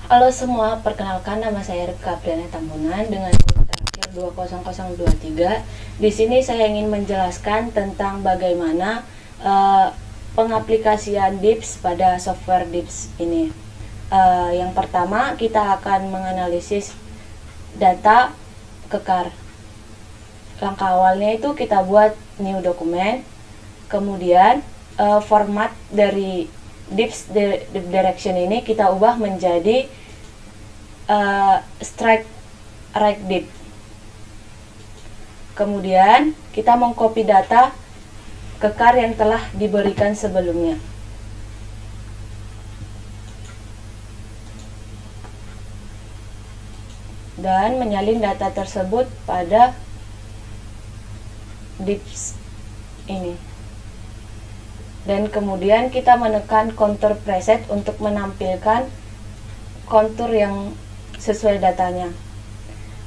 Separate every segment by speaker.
Speaker 1: Halo semua, perkenalkan nama saya Rika Apriana Tambunan dengan NIM terakhir 20023. Di sini saya ingin menjelaskan tentang bagaimana pengaplikasian DIPS pada software DIPS ini. Yang pertama, kita akan menganalisis data kekar. Langkah awalnya itu kita buat new dokumen, kemudian format dari DIPS direction ini kita ubah menjadi strike right dip. Kemudian kita mengcopy data kekar yang telah diberikan sebelumnya. Dan menyalin data tersebut pada DIPS ini. Dan kemudian kita menekan contour preset untuk menampilkan kontur yang sesuai datanya.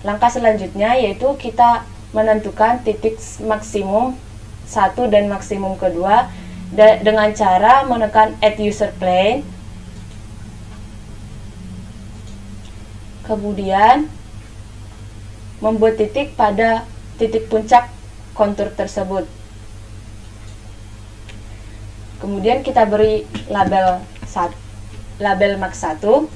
Speaker 1: Langkah selanjutnya yaitu kita menentukan titik maksimum 1 dan maksimum kedua dengan cara menekan add user plane. Kemudian membuat titik pada titik puncak kontur tersebut. Kemudian kita beri label max 1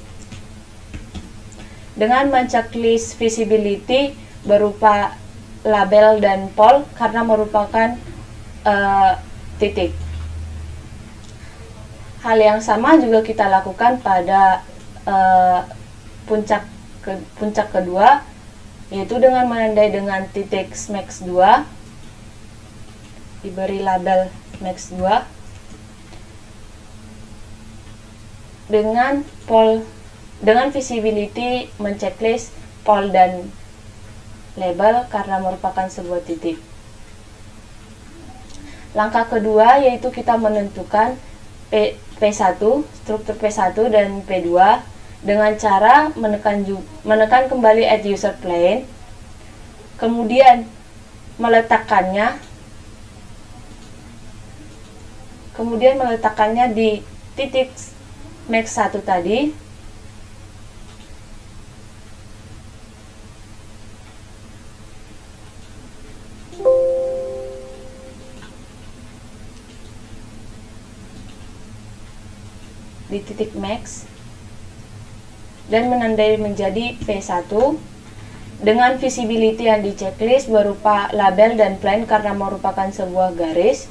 Speaker 1: dengan menceklis visibility berupa label dan pol karena merupakan titik. Hal yang sama juga kita lakukan pada puncak kedua, yaitu dengan menandai dengan titik max 2, diberi label max 2 dengan visibility menceklis pol dan label karena merupakan sebuah titik. Langkah kedua yaitu kita menentukan P1, struktur P1 dan P2 dengan cara menekan kembali add user plane, kemudian meletakkannya di titik max 1 tadi. Di titik max dan menandai menjadi P1 dengan visibility yang di-checklist berupa label dan plane karena merupakan sebuah garis.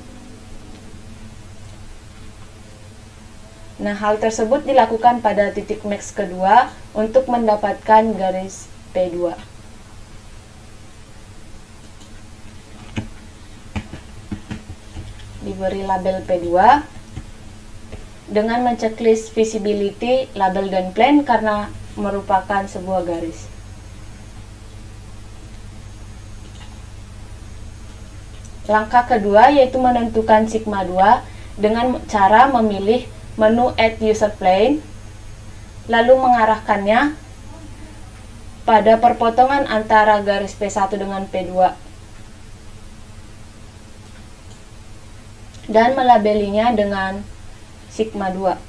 Speaker 1: Nah, hal tersebut dilakukan pada titik max kedua untuk mendapatkan garis P2. Diberi label P2 dengan menceklis visibility, label dan plane karena merupakan sebuah garis. Langkah kedua yaitu menentukan sigma 2 dengan cara memilih menu add user plane, lalu mengarahkannya pada perpotongan antara garis P1 dengan P2 dan melabelinya dengan sigma 2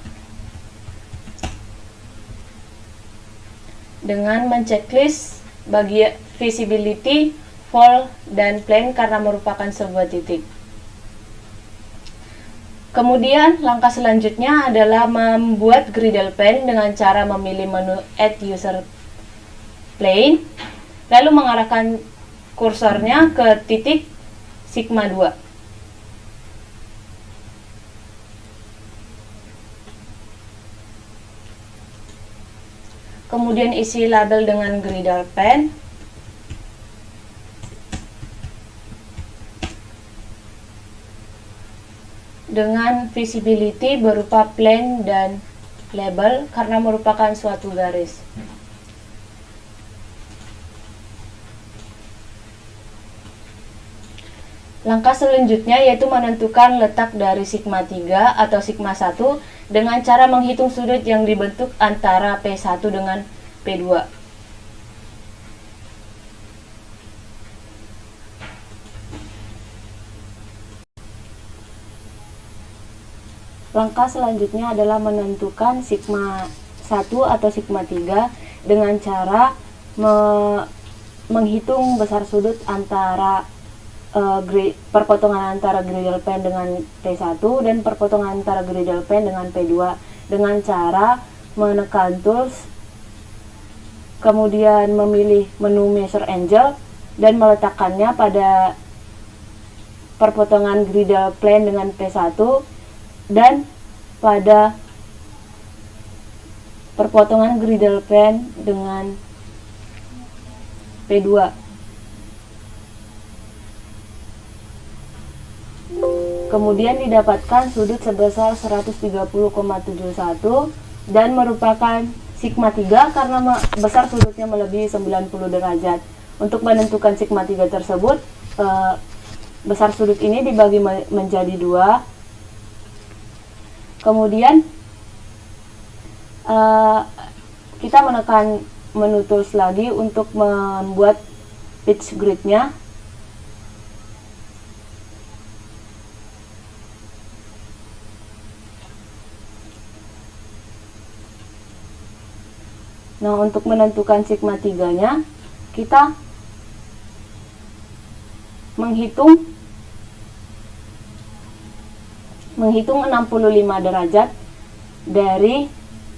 Speaker 1: dengan menceklis bagian visibility, fold dan plane karena merupakan sebuah titik. Kemudian langkah selanjutnya adalah membuat griddle plane dengan cara memilih menu add user plane, lalu mengarahkan kursornya ke titik sigma 2. Kemudian isi label dengan griddle pen. Dengan visibility berupa plane dan label karena merupakan suatu garis. Langkah selanjutnya yaitu menentukan letak dari sigma 3 atau sigma 1 dengan cara menghitung sudut yang dibentuk antara P1 dengan P2. Langkah selanjutnya adalah menentukan sigma 1 atau sigma 3 dengan cara menghitung besar sudut antara perpotongan antara griddle pen dengan P1 dan perpotongan antara griddle pen dengan P2 dengan cara menekan tools, kemudian memilih menu measure angle dan meletakkannya pada perpotongan griddle plane dengan P1 dan pada perpotongan griddle plane dengan P2. Kemudian didapatkan sudut sebesar 130,71 dan merupakan sigma 3 karena besar sudutnya melebihi 90 derajat. Untuk menentukan sigma 3 tersebut, besar sudut ini dibagi menjadi 2. Kemudian kita menekan menu tools lagi untuk membuat pitch gridnya. Nah, untuk menentukan sigma 3-nya, kita menghitung 65 derajat dari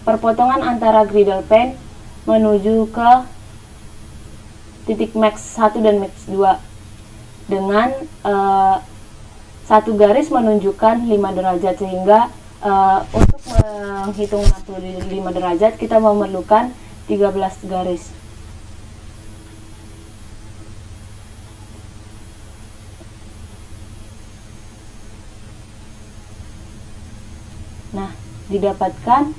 Speaker 1: perpotongan antara griddle pen menuju ke titik max 1 dan max 2 dengan satu garis menunjukkan 5 derajat, sehingga untuk menghitung 65 derajat kita memerlukan 13 garis. Nah, didapatkan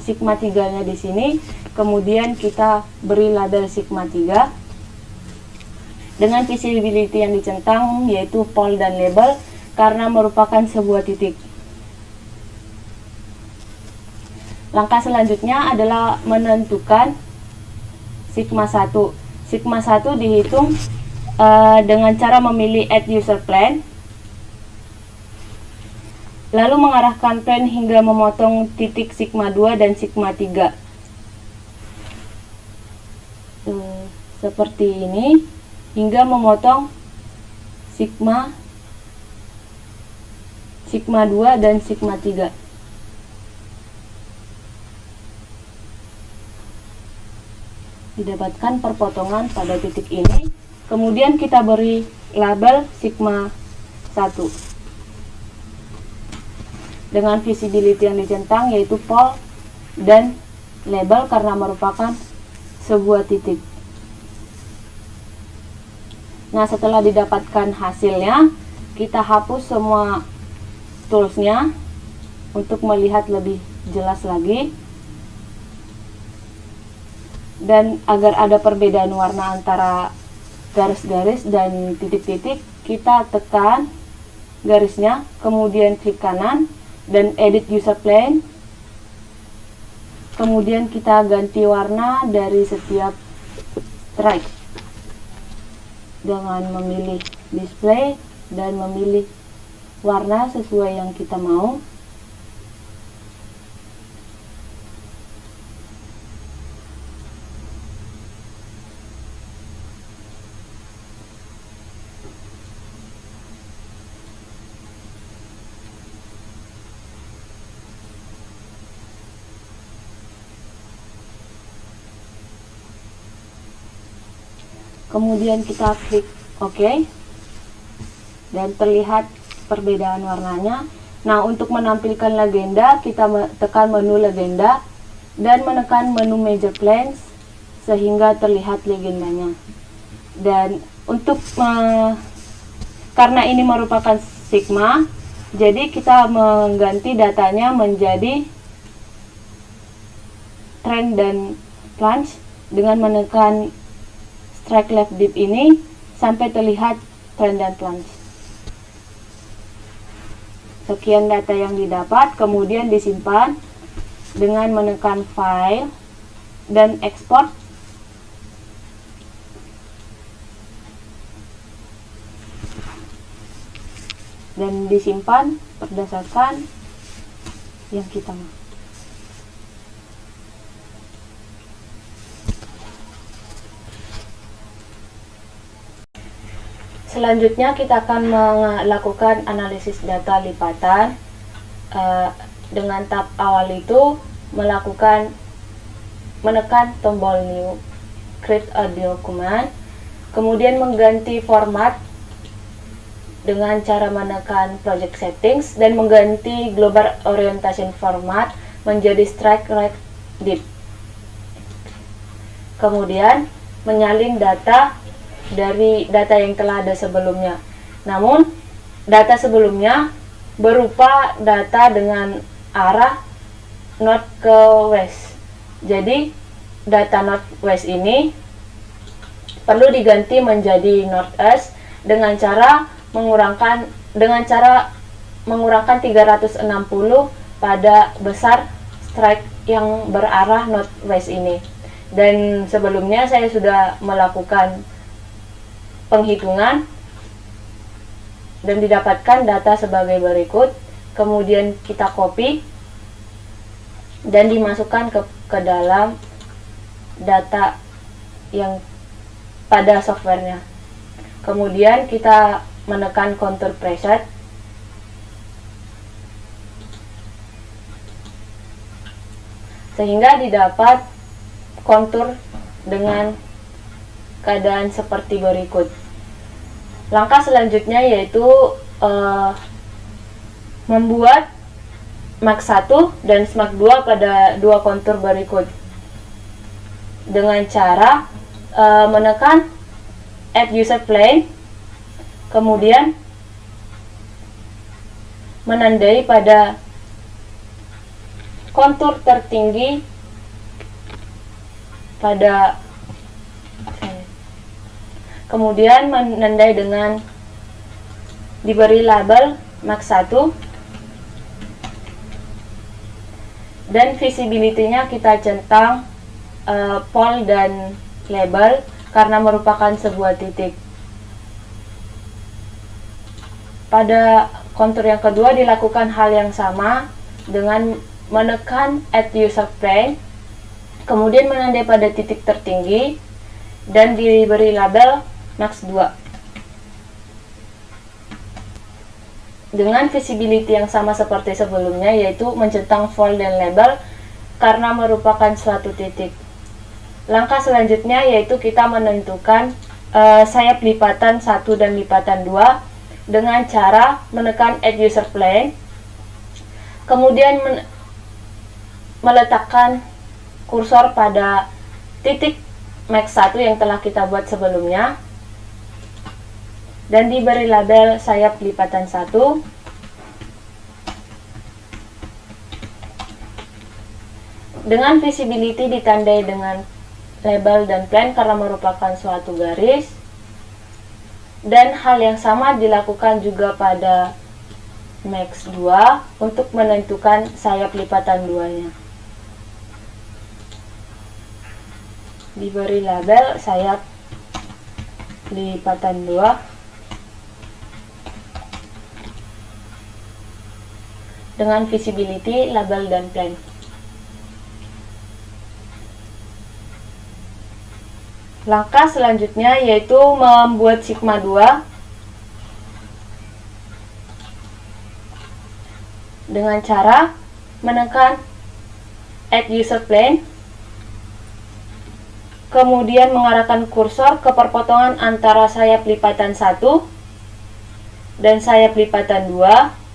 Speaker 1: sigma 3-nya di sini. Kemudian kita beri label sigma 3 dengan visibility yang dicentang, yaitu pole dan label, karena merupakan sebuah titik. Langkah selanjutnya adalah menentukan sigma 1. Sigma 1 dihitung dengan cara memilih add user plane, lalu mengarahkan pen hingga memotong titik sigma 2 dan sigma 3. Seperti ini, hingga memotong sigma 2 dan sigma 3. Didapatkan perpotongan pada titik ini. Kemudian kita beri label sigma 1 dengan visibility yang dicentang, yaitu pole dan label karena merupakan sebuah titik. Nah, setelah didapatkan hasilnya, kita hapus semua toolsnya untuk melihat lebih jelas lagi. Dan agar ada perbedaan warna antara garis-garis dan titik-titik, kita tekan garisnya, kemudian klik kanan dan edit user plane. Kemudian kita ganti warna dari setiap strike dengan memilih display dan memilih warna sesuai yang kita mau. Kemudian kita klik OK dan terlihat perbedaan warnanya. Nah, untuk menampilkan legenda, kita tekan menu legenda dan menekan menu major planes sehingga terlihat legendanya. Dan untuk karena ini merupakan sigma, jadi kita mengganti datanya menjadi trend dan plunge dengan menekan strike left dip ini sampai terlihat trend dan plunge. Sekian data yang didapat, kemudian disimpan dengan menekan file dan export. Dan disimpan berdasarkan yang kita mau. Selanjutnya kita akan melakukan analisis data lipatan. Dengan tahap awal itu menekan tombol new, create a document, kemudian mengganti format dengan cara menekan project settings dan mengganti global orientation format menjadi strike right div. Kemudian menyalin data dari data yang telah ada sebelumnya. Namun data sebelumnya berupa data dengan arah north ke west. Jadi data north west ini perlu diganti menjadi north east dengan cara mengurangkan 360 pada besar strike yang berarah north west ini. Dan sebelumnya saya sudah melakukan penghitungan dan didapatkan data sebagai berikut. Kemudian kita copy dan dimasukkan ke dalam data yang pada softwarenya. Kemudian kita menekan contour preset sehingga didapat kontur dengan keadaan seperti berikut. Langkah selanjutnya yaitu membuat Max 1 dan Smack 2 pada dua kontur berikut dengan cara menekan Add User Plane, kemudian menandai pada kontur tertinggi pada kemudian menandai dengan diberi label Max 1 dan visibility-nya kita centang pol dan label karena merupakan sebuah titik. Pada kontur yang kedua dilakukan hal yang sama dengan menekan Add User Plane, kemudian menandai pada titik tertinggi dan diberi label Max 2. Dengan visibility yang sama seperti sebelumnya, yaitu mencentang fold dan label karena merupakan suatu titik. Langkah selanjutnya yaitu kita menentukan sayap lipatan 1 dan lipatan 2 dengan cara menekan Add User Plane, kemudian meletakkan kursor pada titik Max 1 yang telah kita buat sebelumnya dan diberi label sayap lipatan 1. Dengan visibility ditandai dengan label dan plane karena merupakan suatu garis. Dan hal yang sama dilakukan juga pada Max 2 untuk menentukan sayap lipatan 2-nya. Diberi label sayap lipatan 2 dengan visibility, label, dan plane. Langkah selanjutnya yaitu membuat Sigma 2 dengan cara menekan Add User Plane, kemudian mengarahkan kursor ke perpotongan antara sayap lipatan 1 dan sayap lipatan 2.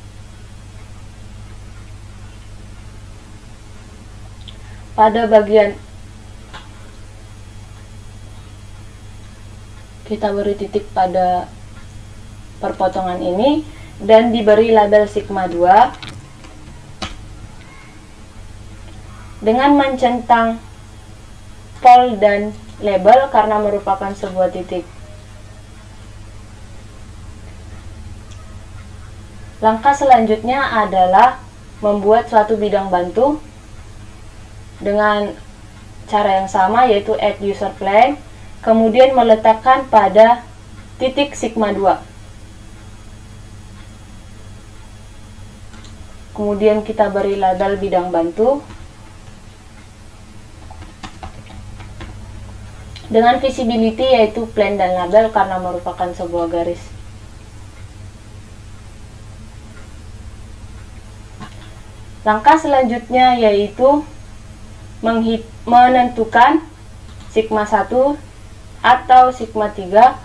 Speaker 1: Pada bagian kita beri titik pada perpotongan ini dan diberi label Sigma 2 dengan mencentang pol dan label karena merupakan sebuah titik. Langkah selanjutnya adalah membuat suatu bidang bantu dengan cara yang sama yaitu Add User Plane, kemudian meletakkan pada titik Sigma 2. Kemudian kita beri label bidang bantu dengan visibility yaitu plane dan label karena merupakan sebuah garis. Langkah selanjutnya yaitu menentukan sigma 1 atau sigma 3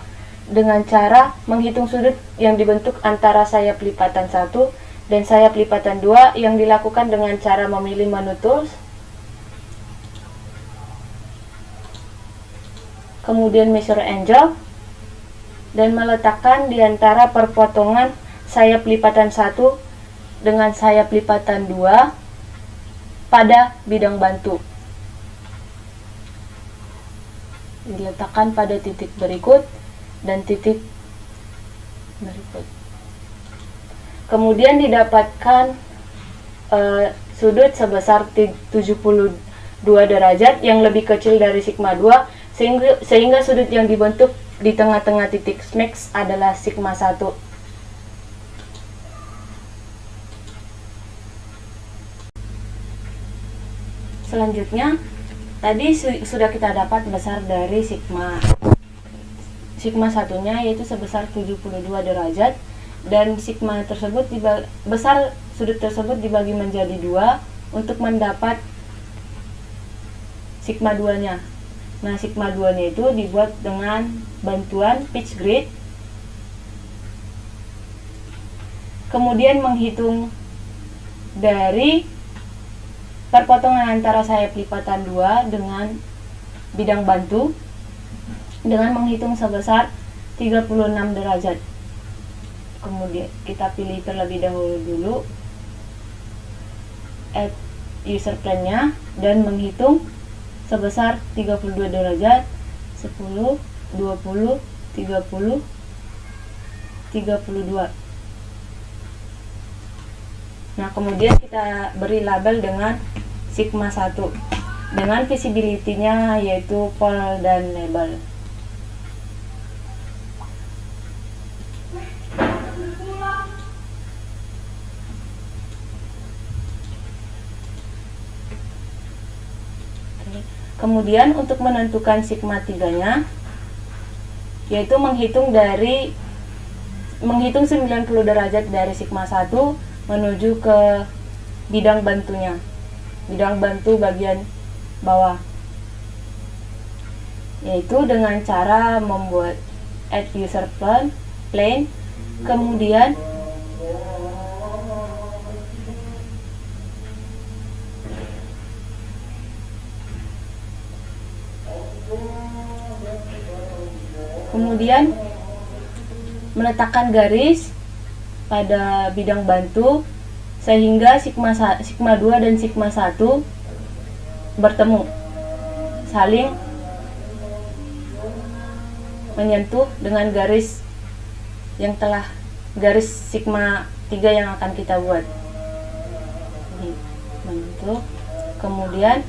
Speaker 1: dengan cara menghitung sudut yang dibentuk antara sayap lipatan 1 dan sayap lipatan 2 yang dilakukan dengan cara memilih menu tools, kemudian measure angle, dan meletakkan di antara perpotongan sayap lipatan 1 dengan sayap lipatan 2 pada bidang bantu. Diletakkan pada titik berikut dan titik berikut. Kemudian didapatkan sudut sebesar 72 derajat yang lebih kecil dari sigma 2 sehingga sudut yang dibentuk di tengah-tengah titik max adalah sigma 1. Selanjutnya, tadi sudah kita dapat besar dari sigma satunya yaitu sebesar 72 derajat, dan sigma tersebut besar sudut tersebut dibagi menjadi 2 untuk mendapat sigma 2-nya. Nah, sigma 2-nya itu dibuat dengan bantuan pitch grid. Kemudian menghitung dari perpotongan antara sayap lipatan 2 dengan bidang bantu dengan menghitung sebesar 36 derajat. Kemudian kita pilih terlebih dahulu dulu add user plane-nya dan menghitung sebesar 32 derajat, 10, 20, 30, 32. Nah, kemudian kita beri label dengan sigma 1 dengan visibility-nya yaitu pole dan label. Kemudian untuk menentukan sigma 3-nya yaitu menghitung 90 derajat dari sigma 1 menuju ke bidang bantunya, bidang bantu bagian bawah, yaitu dengan cara membuat add user plane, kemudian meletakkan garis pada bidang bantu sehingga sigma 2 dan sigma 1 bertemu, saling menyentuh dengan garis sigma 3 yang akan kita buat. Ini bentuk, kemudian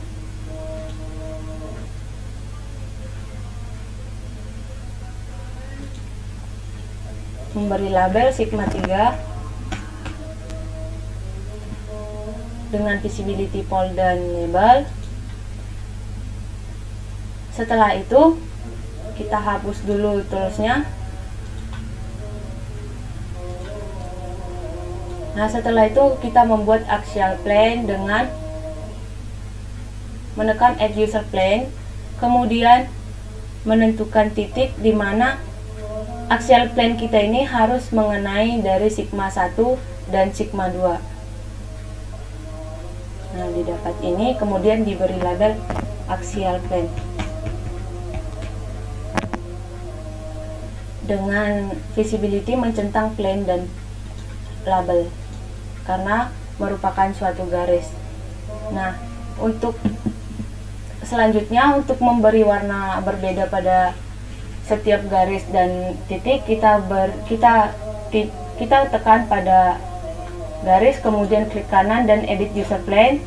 Speaker 1: memberi label sigma 3 dengan visibility pole dan label. Setelah itu kita hapus dulu toolsnya. Nah, setelah itu kita membuat axial plane dengan menekan add user plane, kemudian menentukan titik di mana axial plane kita ini harus mengenai dari sigma 1 dan sigma 2. Nah, didapat ini, kemudian diberi label axial plane dengan visibility mencentang plane dan label karena merupakan suatu garis. Nah, untuk selanjutnya untuk memberi warna berbeda pada setiap garis dan titik, kita tekan pada garis, kemudian klik kanan dan edit user plane,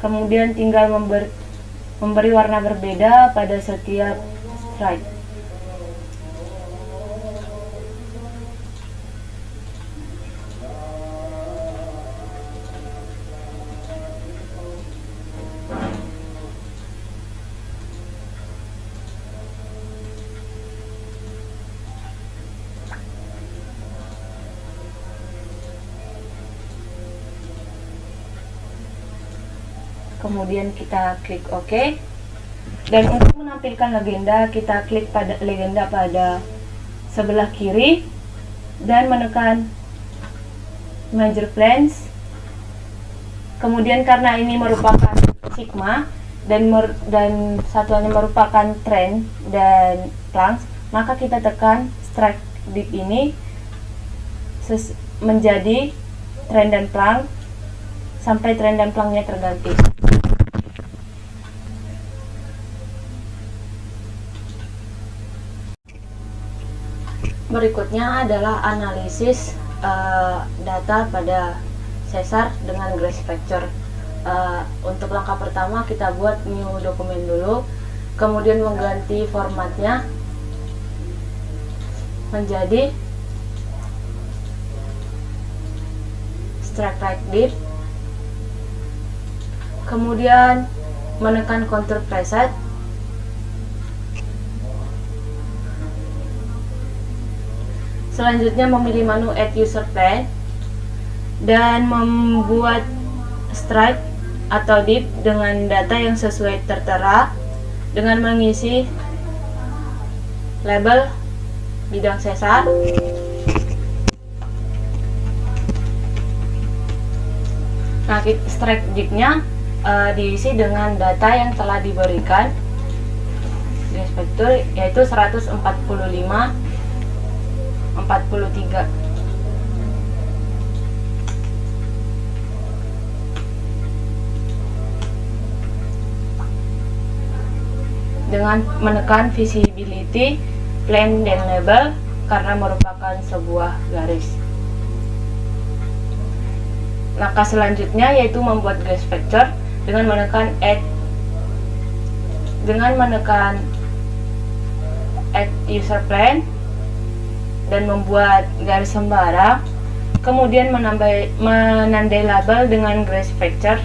Speaker 1: kemudian tinggal memberi warna berbeda pada setiap stripe. kemudian kita klik OK. Dan untuk menampilkan legenda, kita klik pada legenda pada sebelah kiri dan menekan Major Planes. Kemudian karena ini merupakan sigma dan satuannya merupakan trend dan planks, maka kita tekan strike dip ini menjadi trend dan plank sampai trend dan planknya terganti. Berikutnya adalah analisis data pada Caesar dengan Grace Factor. Untuk langkah pertama kita buat new dokumen dulu, kemudian mengganti formatnya menjadi strike right dip, kemudian menekan contour preset, selanjutnya memilih menu add user plan dan membuat strike atau dip dengan data yang sesuai tertera dengan mengisi label bidang Caesar. Nah, strike dipnya diisi dengan data yang telah diberikan di spektur, yaitu 145 43. Dengan menekan visibility, plan, dan label karena merupakan sebuah garis. Langkah selanjutnya yaitu membuat Grace Factor dengan menekan add user plan dan membuat garis sembara, kemudian menandai label dengan Grace Factor,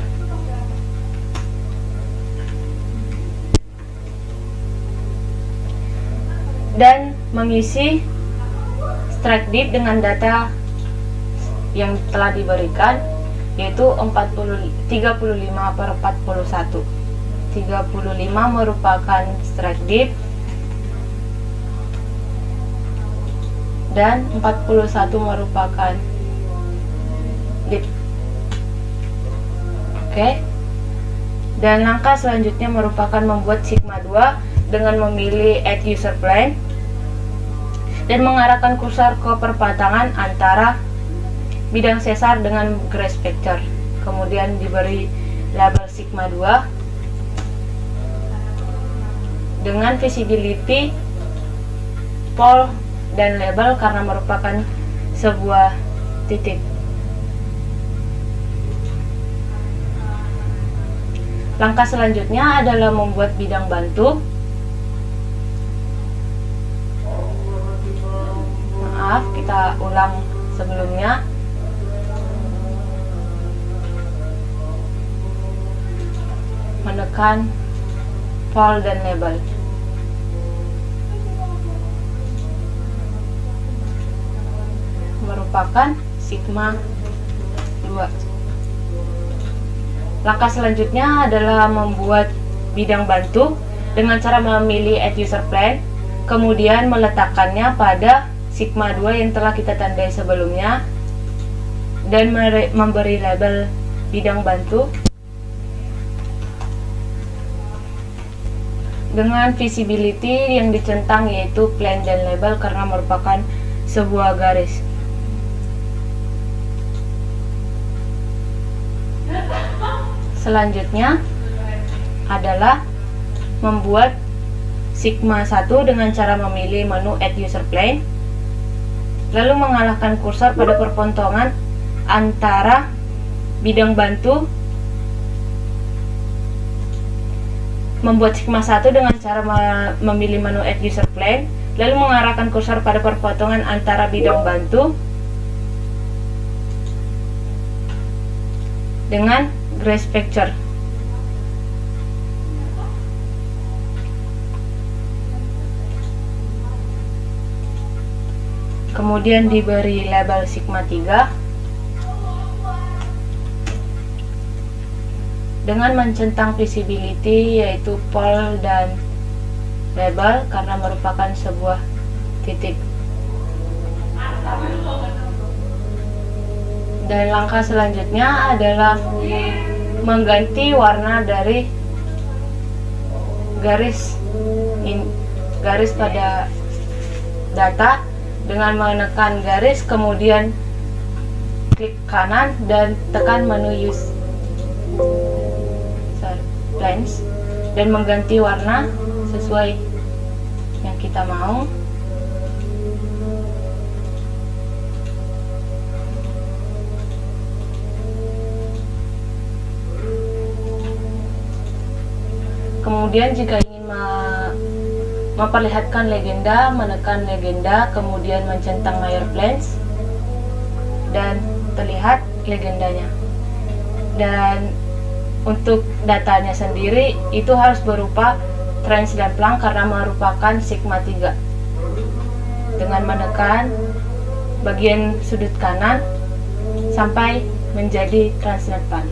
Speaker 1: dan mengisi strike dip dengan data yang telah diberikan, yaitu 35/41. 35 merupakan strike dip dan 41 merupakan dip. Oke. Dan langkah selanjutnya merupakan membuat sigma 2 dengan memilih add user plan dan mengarahkan kursor ke perpatangan antara bidang Caesar dengan Grace Factor. Kemudian diberi label sigma 2 dengan visibility, pole, dan label karena merupakan sebuah titik. Langkah selanjutnya adalah membuat bidang bantu. Maaf, kita ulang sebelumnya. Menekan pole dan label. Merupakan sigma 2. Langkah selanjutnya adalah membuat bidang bantu dengan cara memilih add user plan, kemudian meletakkannya pada sigma 2 yang telah kita tandai sebelumnya dan memberi label bidang bantu dengan visibility yang dicentang, yaitu plan dan label karena merupakan sebuah garis. Selanjutnya adalah membuat sigma 1 dengan cara memilih menu add user plan, lalu mengalahkan kursor pada perpotongan antara bidang bantu, membuat sigma 1 dengan cara memilih menu add user plan, lalu mengarahkan kursor pada perpotongan antara bidang bantu dengan Grace Factor. Kemudian diberi label sigma 3. dengan mencentang visibility yaitu pol dan label karena merupakan sebuah titik. Dan langkah selanjutnya adalah mengganti warna dari garis pada data dengan menekan garis, kemudian klik kanan dan tekan menu use planes dan mengganti warna sesuai yang kita mau. Kemudian jika ingin memperlihatkan legenda, menekan legenda, kemudian mencentang layer planes dan terlihat legendanya. Dan untuk datanya sendiri itu harus berupa translate-lang karena merupakan sigma 3. Dengan menekan bagian sudut kanan sampai menjadi translate-lang.